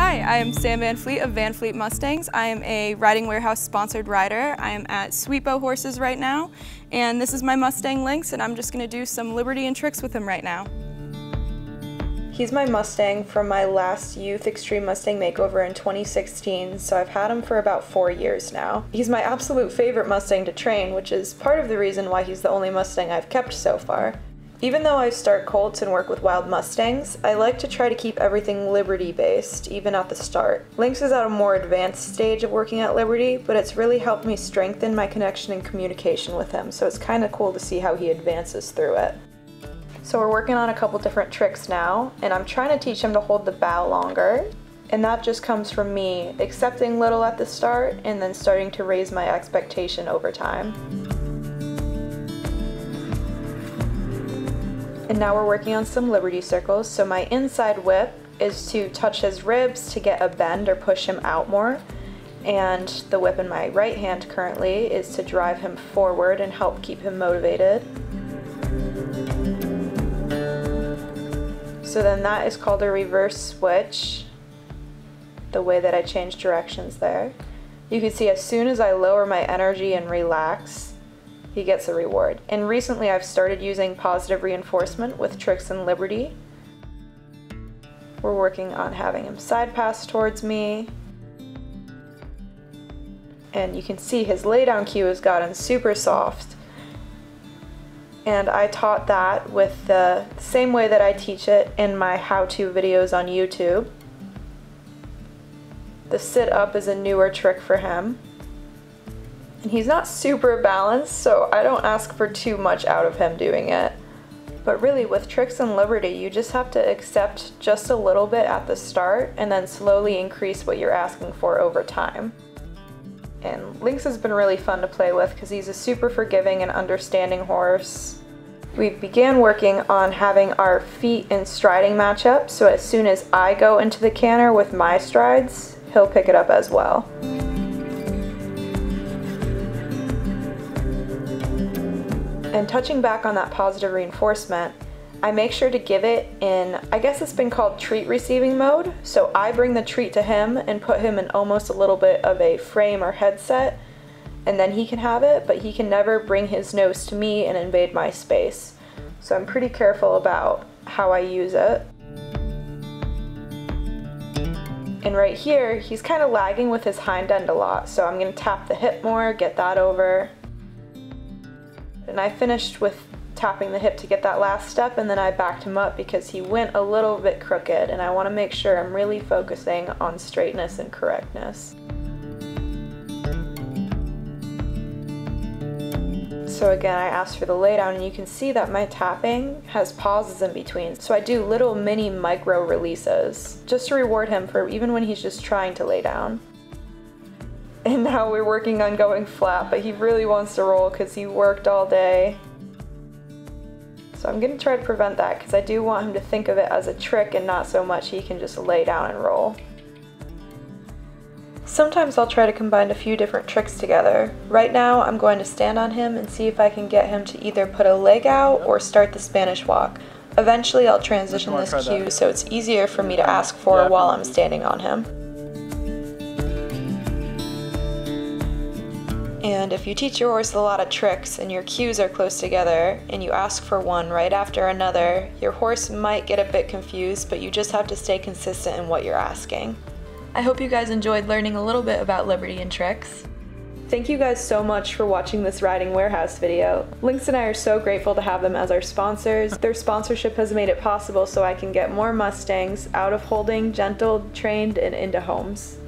Hi, I am Sam VanFleet of VanFleet Mustangs. I am a Riding Warehouse sponsored rider. I am at Sweetbo Horses right now, and this is my Mustang Lynx, and I'm just going to do some liberty and tricks with him right now. He's my Mustang from my last Youth Extreme Mustang Makeover in 2016, so I've had him for about 4 years now. He's my absolute favorite Mustang to train, which is part of the reason why he's the only Mustang I've kept so far. Even though I start colts and work with wild Mustangs, I like to try to keep everything liberty based, even at the start. Lynx is at a more advanced stage of working at liberty, but it's really helped me strengthen my connection and communication with him, so it's kind of cool to see how he advances through it. So we're working on a couple different tricks now, and I'm trying to teach him to hold the bow longer, and that just comes from me accepting little at the start and then starting to raise my expectation over time. And now we're working on some liberty circles. So my inside whip is to touch his ribs to get a bend or push him out more. And the whip in my right hand currently is to drive him forward and help keep him motivated. So then that is called a reverse switch, the way that I change directions there. You can see as soon as I lower my energy and relax, he gets a reward. And recently I've started using positive reinforcement with tricks in liberty. We're working on having him side pass towards me. And you can see his laydown cue has gotten super soft. And I taught that with the same way that I teach it in my how-to videos on YouTube. The sit-up is a newer trick for him. And he's not super balanced, so I don't ask for too much out of him doing it. But really, with tricks in liberty, you just have to accept just a little bit at the start and then slowly increase what you're asking for over time. And Lynx has been really fun to play with because he's a super forgiving and understanding horse. We began working on having our feet and striding match up, so as soon as I go into the canter with my strides, he'll pick it up as well. And touching back on that positive reinforcement, I make sure to give it in, I guess it's been called treat receiving mode. So I bring the treat to him and put him in almost a little bit of a frame or headset, and then he can have it, but he can never bring his nose to me and invade my space. So I'm pretty careful about how I use it. And right here, he's kind of lagging with his hind end a lot, so I'm going to tap the hip more, get that over. And I finished with tapping the hip to get that last step, and then I backed him up because he went a little bit crooked, and I want to make sure I'm really focusing on straightness and correctness. So again, I asked for the laydown, and you can see that my tapping has pauses in between. So I do little mini micro releases just to reward him for even when he's just trying to lay down. And now we're working on going flat, but he really wants to roll because he worked all day. So I'm going to try to prevent that because I do want him to think of it as a trick and not so much he can just lay down and roll. Sometimes I'll try to combine a few different tricks together. Right now I'm going to stand on him and see if I can get him to either put a leg out or start the Spanish walk. Eventually I'll transition this cue so it's easier for me to ask for while I'm standing on him. And if you teach your horse a lot of tricks and your cues are close together and you ask for one right after another, your horse might get a bit confused, but you just have to stay consistent in what you're asking. I hope you guys enjoyed learning a little bit about liberty and tricks. Thank you guys so much for watching this Riding Warehouse video. Lynx and I are so grateful to have them as our sponsors. Their sponsorship has made it possible so I can get more Mustangs out of holding, gentled, trained, and into homes.